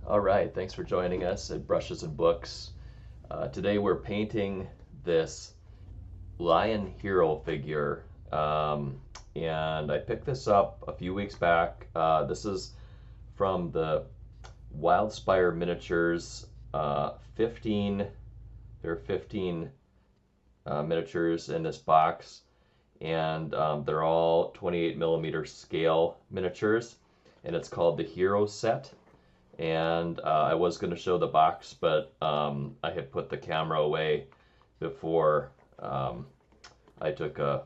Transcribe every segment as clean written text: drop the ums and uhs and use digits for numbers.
All right, thanks for joining us at Brushes and Books. Today we're painting this lion hero figure, and I picked this up a few weeks back. This is from the Wildspire Miniatures 15. There are 15 miniatures in this box, and they're all 28 millimeter scale miniatures, and it's called the Hero Set. And I was going to show the box, but I had put the camera away before I took a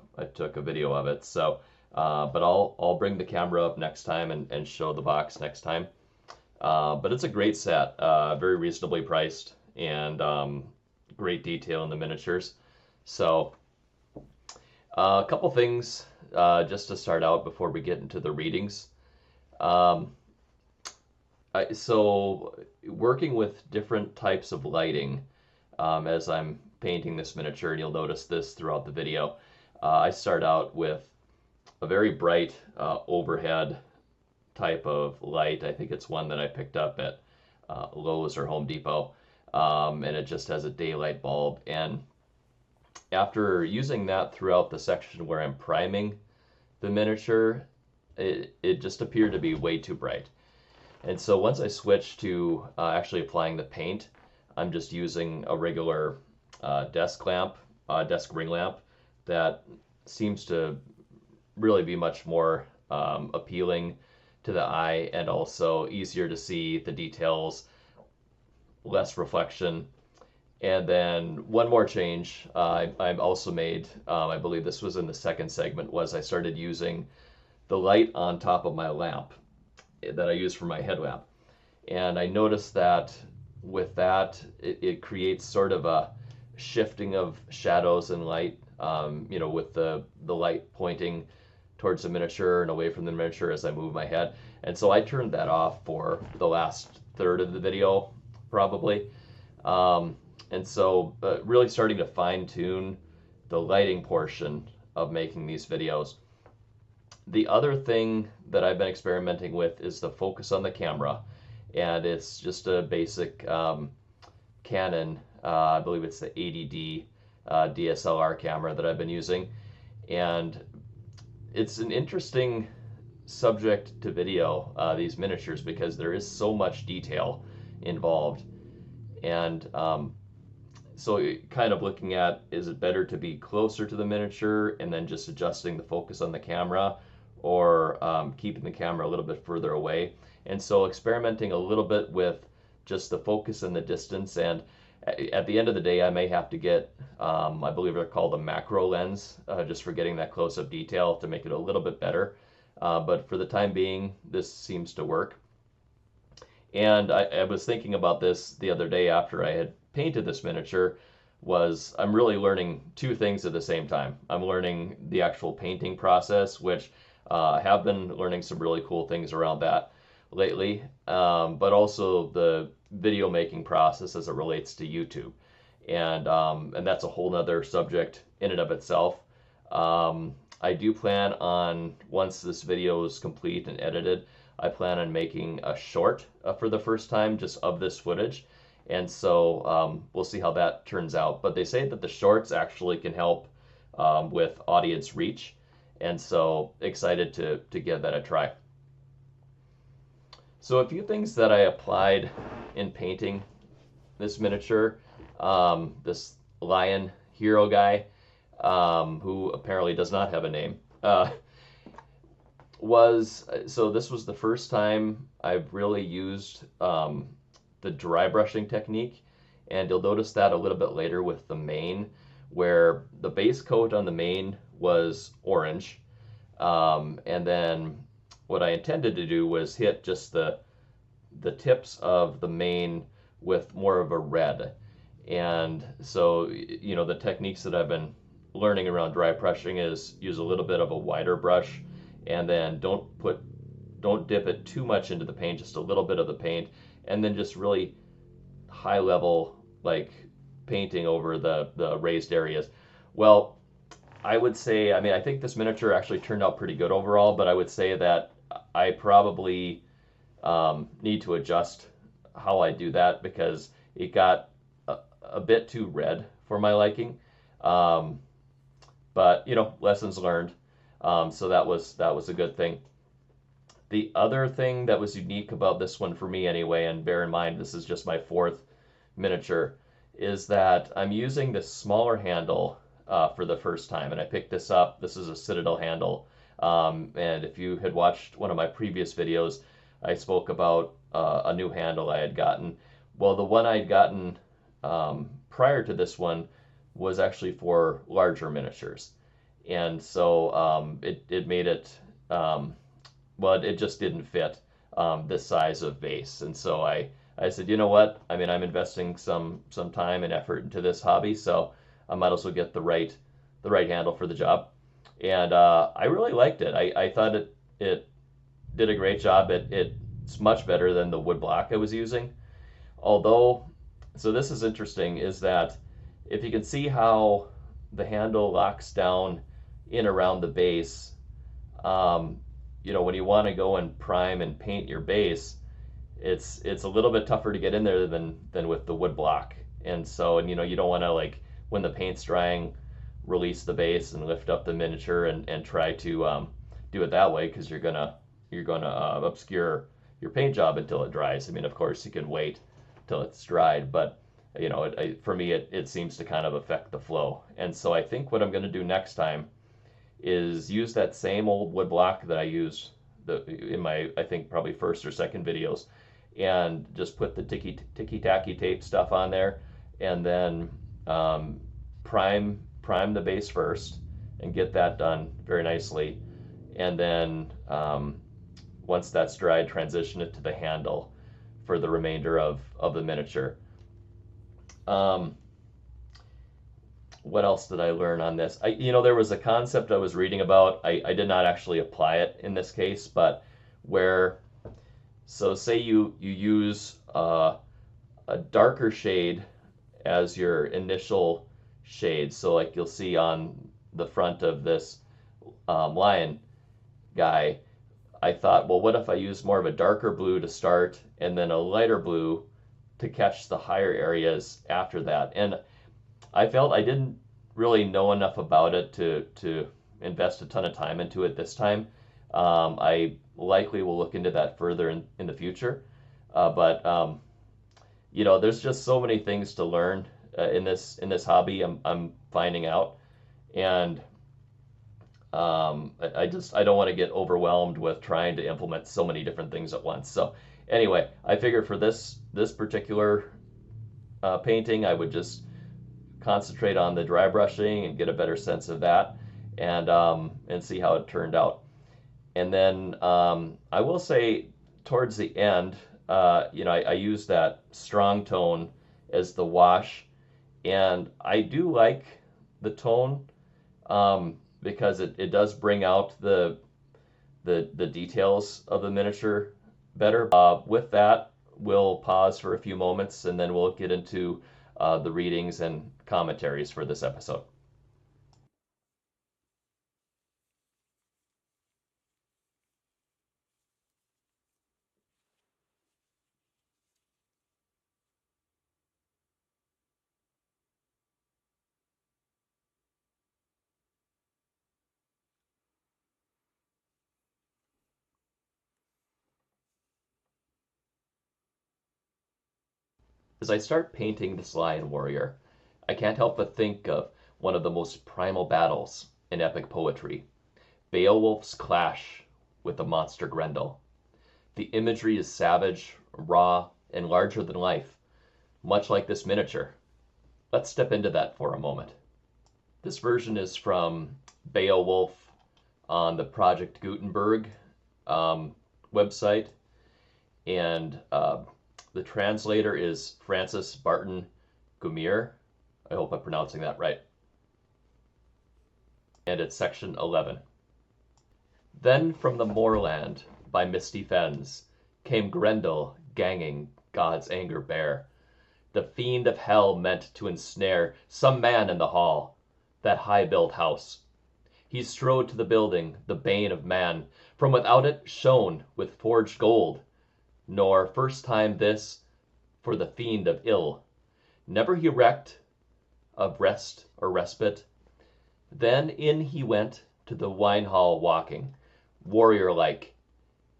video of it. So, but I'll bring the camera up next time and show the box next time. But it's a great set, very reasonably priced, and great detail in the miniatures. So, a couple things just to start out before we get into the readings. So working with different types of lighting as I'm painting this miniature, and you'll notice this throughout the video, I start out with a very bright overhead type of light. I think it's one that I picked up at Lowe's or Home Depot, and it just has a daylight bulb. And after using that throughout the section where I'm priming the miniature, it just appeared to be way too bright. And so once I switch to actually applying the paint, I'm just using a regular desk ring lamp that seems to really be much more appealing to the eye and also easier to see the details, less reflection. And then one more change I've also made, I believe this was in the second segment, was I started using the light on top of my lamp that I use for my headlamp. And I noticed that with that, it creates sort of a shifting of shadows and light, with the light pointing towards the miniature and away from the miniature as I move my head. And so I turned that off for the last third of the video, probably. And so really starting to fine tune the lighting portion of making these videos. The other thing that I've been experimenting with is the focus on the camera, and it's just a basic Canon, I believe it's the 80D DSLR camera that I've been using, and it's an interesting subject to video, these miniatures, because there is so much detail involved, and so kind of looking at, is it better to be closer to the miniature and then just adjusting the focus on the camera, or keeping the camera a little bit further away? And so experimenting a little bit with just the focus and the distance, and at the end of the day I may have to get, I believe they're called a macro lens, just for getting that close-up detail to make it a little bit better. But for the time being, this seems to work. And I was thinking about this the other day after I had painted this miniature, was I'm really learning two things at the same time. I'm learning the actual painting process, which I have been learning some really cool things around that lately, but also the video making process as it relates to YouTube. And that's a whole nother subject in and of itself. I do plan on, once this video is complete and edited, I plan on making a short for the first time just of this footage. And so we'll see how that turns out. But they say that the shorts actually can help with audience reach. And so excited to give that a try. So a few things that I applied in painting this miniature, this lion hero guy, who apparently does not have a name, so this was the first time I've really used the dry brushing technique, and you'll notice that a little bit later with the mane, where the base coat on the mane was orange, and then what I intended to do was hit just the tips of the mane with more of a red. And so, the techniques that I've been learning around dry brushing is use a little bit of a wider brush, and then don't dip it too much into the paint, just a little bit of the paint, and then just really high level, like painting over the raised areas. Well, I would say, I think this miniature actually turned out pretty good overall, but I would say that I probably need to adjust how I do that because it got a bit too red for my liking. Um, but lessons learned. So that was a good thing. The other thing that was unique about this one for me anyway, and bear in mind this is just my fourth miniature, is that I'm using this smaller handle for the first time. And I picked this up. This is a Citadel handle. And if you had watched one of my previous videos, I spoke about a new handle I had gotten. Well, the one I had gotten prior to this one was actually for larger miniatures. And so it made it, well, it just didn't fit this size of base. And so I said, you know what? I mean, I'm investing some time and effort into this hobby, so I might as well get the right handle for the job. And I really liked it. I thought it did a great job. It's much better than the wood block I was using. Although, so this is interesting, is that if you can see how the handle locks down in around the base, um, when you want to go and prime and paint your base, it's a little bit tougher to get in there than with the wood block. And so, you don't want to, like, when the paint's drying, release the base and lift up the miniature and try to do it that way, because you're gonna obscure your paint job until it dries. I mean, of course you can wait till it's dried, but for me it seems to kind of affect the flow. And so I think what I'm going to do next time is use that same old wood block that I used in my, I think, probably first or second videos, and just put the ticky-tacky tape stuff on there, and then prime the base first and get that done very nicely. And then once that's dried, transition it to the handle for the remainder of the miniature. What else did I learn on this? There was a concept I was reading about. I did not actually apply it in this case, but so say you use a darker shade as your initial shade. So like you'll see on the front of this lion guy, I thought, well, what if I use more of a darker blue to start and then a lighter blue to catch the higher areas after that? And I felt I didn't really know enough about it to invest a ton of time into it this time. I likely will look into that further in the future. But there's just so many things to learn in this hobby. I'm finding out, and I don't want to get overwhelmed with trying to implement so many different things at once. So anyway, I figured for this particular painting, I would just concentrate on the dry brushing and get a better sense of that, and see how it turned out. And then I will say towards the end, I use that strong tone as the wash, and I do like the tone because it does bring out the details of the miniature better. With that, we'll pause for a few moments, and then we'll get into the readings and commentaries for this episode. As I start painting this lion warrior, I can't help but think of one of the most primal battles in epic poetry, Beowulf's clash with the monster Grendel. The imagery is savage, raw, and larger than life, much like this miniature. Let's step into that for a moment. This version is from Beowulf on the Project Gutenberg website, and the translator is Francis Barton Gumier. I hope I'm pronouncing that right. And it's section 11. Then from the moorland by misty fens came Grendel ganging God's anger bare. The fiend of hell meant to ensnare some man in the hall, that high-built house. He strode to the building, the bane of man. From without it shone with forged gold. Nor first time this, for the fiend of ill. Never he recked of rest or respite. Then in he went to the wine-hall walking, warrior-like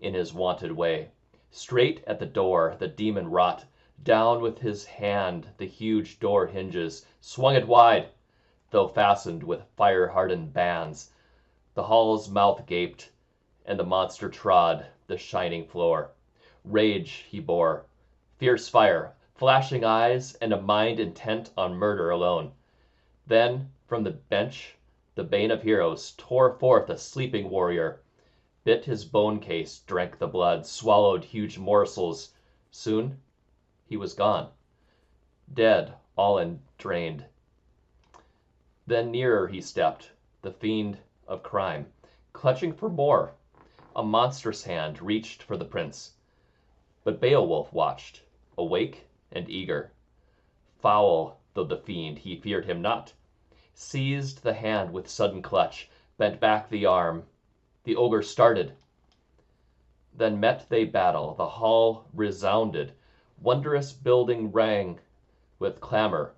in his wonted way. Straight at the door the demon wrought, down with his hand the huge door hinges, swung it wide, though fastened with fire-hardened bands. The hall's mouth gaped, and the monster trod the shining floor. Rage he bore, fierce fire, flashing eyes, and a mind intent on murder alone. Then from the bench the bane of heroes tore forth a sleeping warrior, bit his bone case, drank the blood, swallowed huge morsels. Soon he was gone, dead, all and drained. Then nearer he stepped, the fiend of crime, clutching for more. A monstrous hand reached for the prince, but Beowulf watched, awake and eager. Foul though the fiend, he feared him not, seized the hand with sudden clutch, bent back the arm. The ogre started. Then met they battle, the hall resounded, wondrous building rang with clamor.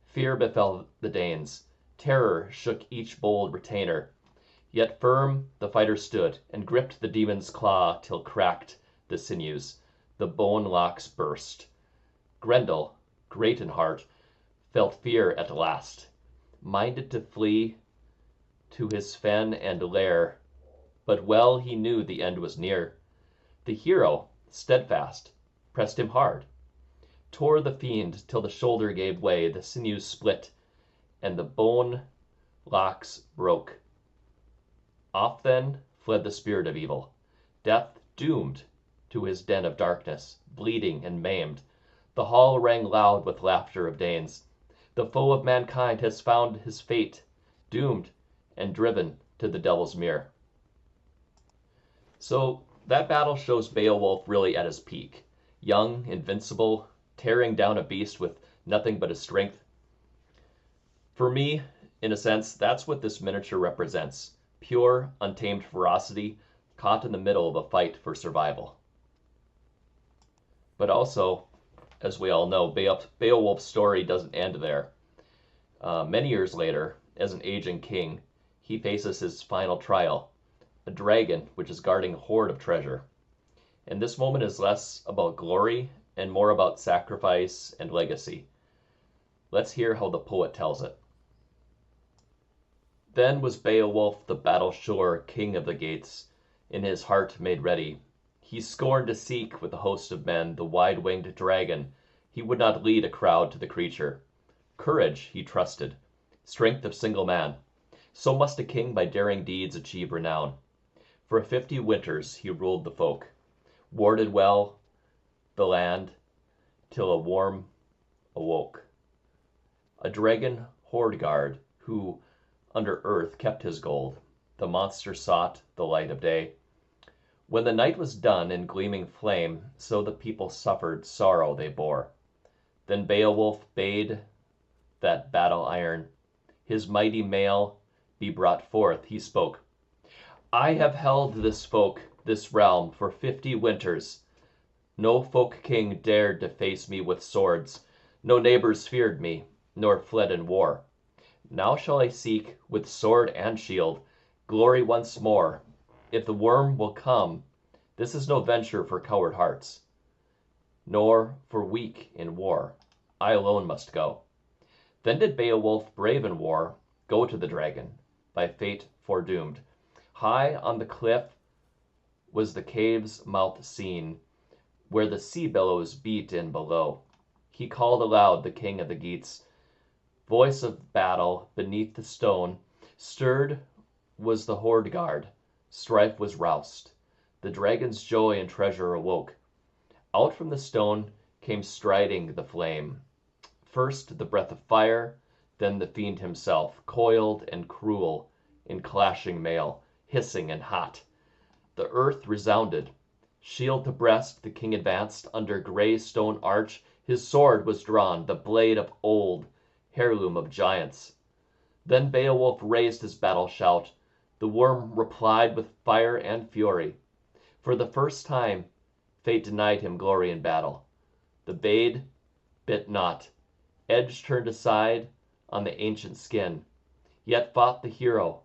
Fear befell the Danes, terror shook each bold retainer. Yet firm the fighter stood, and gripped the demon's claw till cracked the sinews, the bone locks burst. Grendel, great in heart, felt fear at last, minded to flee to his fen and lair, but well he knew the end was near. The hero, steadfast, pressed him hard, tore the fiend till the shoulder gave way, the sinews split, and the bone locks broke. Off then fled the spirit of evil, death doomed to his den of darkness, bleeding and maimed. The hall rang loud with laughter of Danes. The foe of mankind has found his fate, doomed and driven to the devil's mere. So that battle shows Beowulf really at his peak, young, invincible, tearing down a beast with nothing but his strength. For me, in a sense, that's what this miniature represents. Pure, untamed ferocity, caught in the middle of a fight for survival. But also, as we all know, Beowulf's story doesn't end there. Many years later, as an aging king, he faces his final trial, a dragon which is guarding a hoard of treasure. And this moment is less about glory and more about sacrifice and legacy. Let's hear how the poet tells it. Then was Beowulf the battle-sure king of the Geats, in his heart made ready. He scorned to seek with a host of men the wide-winged dragon. He would not lead a crowd to the creature. Courage he trusted, strength of single man. So must a king by daring deeds achieve renown. For 50 winters he ruled the folk, warded well the land, till a worm awoke. A dragon hoard guard, who under earth kept his gold. The monster sought the light of day. When the night was done in gleaming flame, so the people suffered, sorrow they bore. Then Beowulf bade that battle iron, his mighty mail, be brought forth. He spoke, I have held this folk, this realm, for 50 winters. No folk king dared to face me with swords. No neighbors feared me, nor fled in war. Now shall I seek, with sword and shield, glory once more. If the worm will come, this is no venture for coward hearts, nor for weak in war. I alone must go. Then did Beowulf, brave in war, go to the dragon, by fate foredoomed. High on the cliff was the cave's mouth seen, where the sea billows beat in below. He called aloud, the king of the Geats. Voice of battle beneath the stone, stirred was the hoard guard, strife was roused, the dragon's joy and treasure awoke. Out from the stone came striding the flame, first the breath of fire, then the fiend himself, coiled and cruel in clashing mail, hissing and hot. The earth resounded. Shield to breast the king advanced, under grey stone arch his sword was drawn, the blade of old, heirloom of giants. Then Beowulf raised his battle shout. The worm replied with fire and fury. For the first time, fate denied him glory in battle. The blade bit not, edge turned aside on the ancient skin. Yet fought the hero,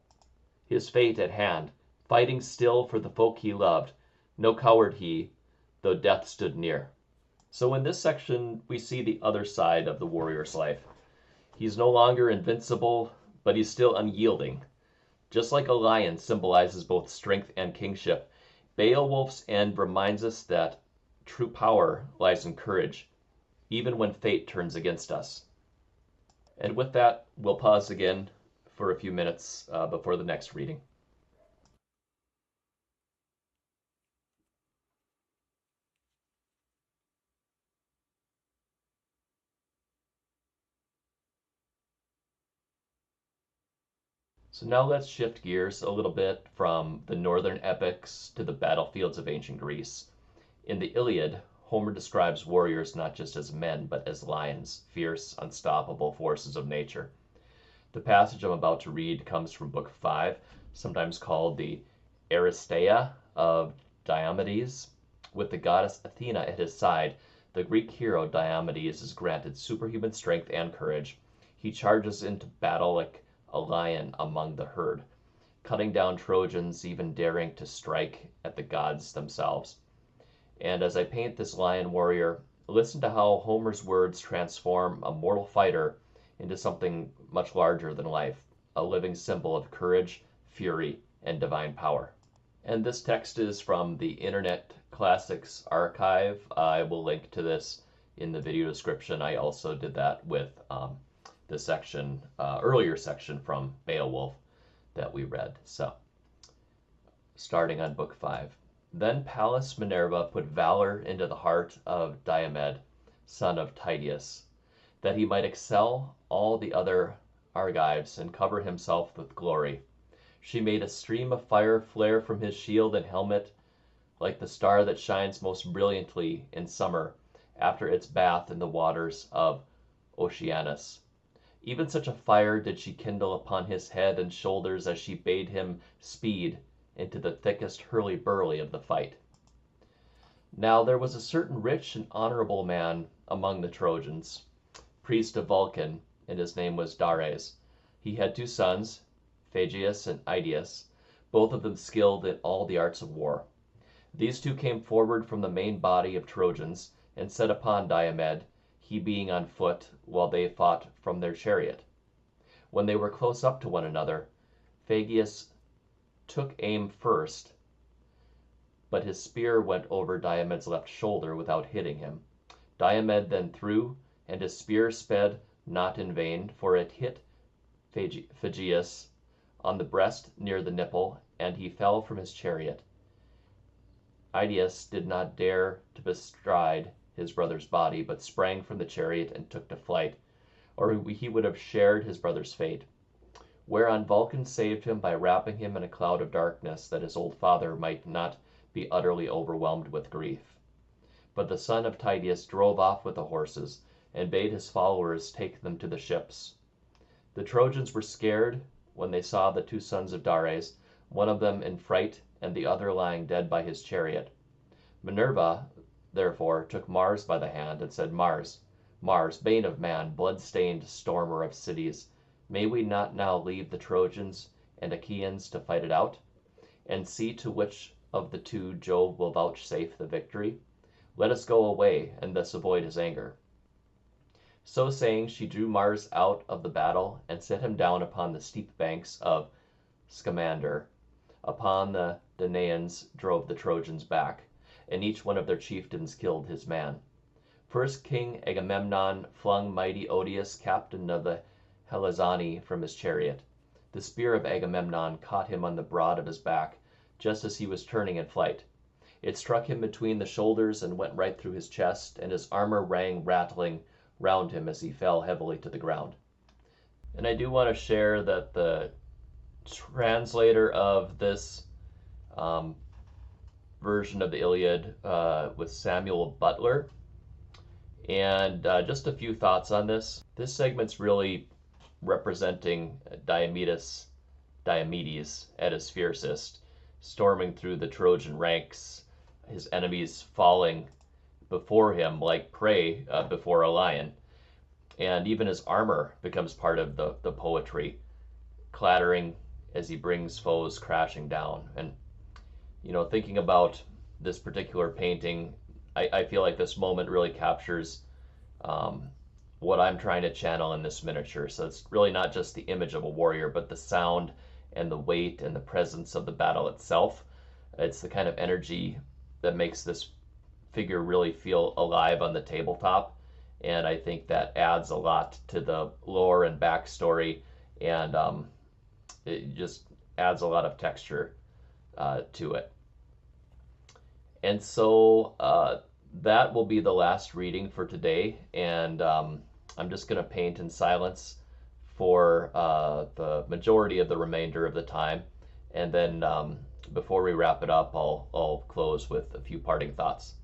his fate at hand, fighting still for the folk he loved. No coward he, though death stood near. So in this section, we see the other side of the warrior's life. He's no longer invincible, but he's still unyielding. Just like a lion symbolizes both strength and kingship, Beowulf's end reminds us that true power lies in courage, even when fate turns against us. And with that, we'll pause again for a few minutes before the next reading. So now let's shift gears a little bit from the northern epics to the battlefields of ancient Greece. In the Iliad, Homer describes warriors not just as men, but as lions, fierce, unstoppable forces of nature. The passage I'm about to read comes from Book 5, sometimes called the Aristeia of Diomedes. With the goddess Athena at his side, the Greek hero Diomedes is granted superhuman strength and courage. He charges into battle like a lion among the herd, cutting down Trojans, even daring to strike at the gods themselves. And as I paint this lion warrior, listen to how Homer's words transform a mortal fighter into something much larger than life, a living symbol of courage, fury, and divine power. And this text is from the Internet Classics Archive. I will link to this in the video description. I also did that with the section, earlier section from Beowulf that we read. So, starting on Book 5. Then Pallas Minerva put valor into the heart of Diomed, son of Tydeus, that he might excel all the other Argives and cover himself with glory. She made a stream of fire flare from his shield and helmet, like the star that shines most brilliantly in summer after its bath in the waters of Oceanus. Even such a fire did she kindle upon his head and shoulders as she bade him speed into the thickest hurly-burly of the fight. Now there was a certain rich and honorable man among the Trojans, priest of Vulcan, and his name was Dares. He had 2 sons, Phaeacius and Idaeus, both of them skilled in all the arts of war. These 2 came forward from the main body of Trojans and set upon Diomed, he being on foot, while they fought from their chariot. When they were close up to one another, Phaeacius took aim first, but his spear went over Diomed's left shoulder without hitting him. Diomed then threw, and his spear sped not in vain, for it hit Phaeacius on the breast near the nipple, and he fell from his chariot. Idaeus did not dare to bestride his brother's body, but sprang from the chariot and took to flight, or he would have shared his brother's fate. Whereon Vulcan saved him by wrapping him in a cloud of darkness, that his old father might not be utterly overwhelmed with grief. But the son of Tydeus drove off with the horses, and bade his followers take them to the ships. The Trojans were scared when they saw the 2 sons of Dares, one of them in fright and the other lying dead by his chariot. Minerva, therefore, took Mars by the hand and said, Mars, bane of man, blood-stained stormer of cities, may we not now leave the Trojans and Achaeans to fight it out, and see to which of the 2 Jove will vouchsafe the victory? Let us go away, and thus avoid his anger. So saying, she drew Mars out of the battle, and set him down upon the steep banks of Scamander. Upon the Danaans drove the Trojans back, and each one of their chieftains killed his man. First King Agamemnon flung mighty Odius, captain of the Helazani, from his chariot. The spear of Agamemnon caught him on the broad of his back, just as he was turning in flight. It struck him between the shoulders and went right through his chest, and his armor rang rattling round him as he fell heavily to the ground. And I do want to share that the translator of this version of the Iliad was Samuel Butler. And just a few thoughts on this. This segment's really representing Diomedes at his fiercest, storming through the Trojan ranks, his enemies falling before him like prey before a lion. And even his armor becomes part of the poetry, clattering as he brings foes crashing down. And, thinking about this particular painting, I feel like this moment really captures um, what I'm trying to channel in this miniature. So it's really not just the image of a warrior, but the sound and the weight and the presence of the battle itself. It's the kind of energy that makes this figure really feel alive on the tabletop. And I think that adds a lot to the lore and backstory, and it just adds a lot of texture to it. And so that will be the last reading for today. And I'm just going to paint in silence for the majority of the remainder of the time. And then before we wrap it up, I'll close with a few parting thoughts.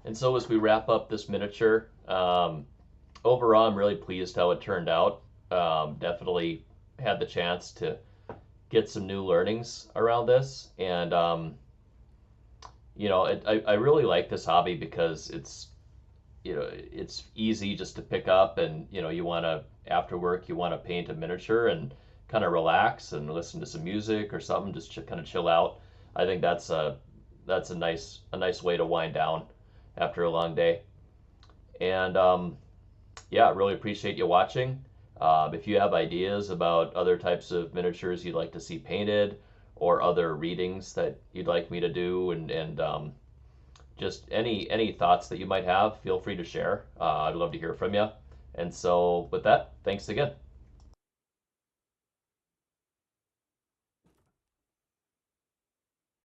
And so as we wrap up this miniature, overall I'm really pleased how it turned out. Definitely had the chance to get some new learnings around this, and I really like this hobby because it's easy just to pick up, and you want to, after work, you want to paint a miniature and kind of relax and listen to some music or something, just kind of chill out. I think that's a nice way to wind down after a long day. And yeah, really appreciate you watching. If you have ideas about other types of miniatures you'd like to see painted, or other readings that you'd like me to do, and just any thoughts that you might have, feel free to share. I'd love to hear from you. And so with that, thanks again.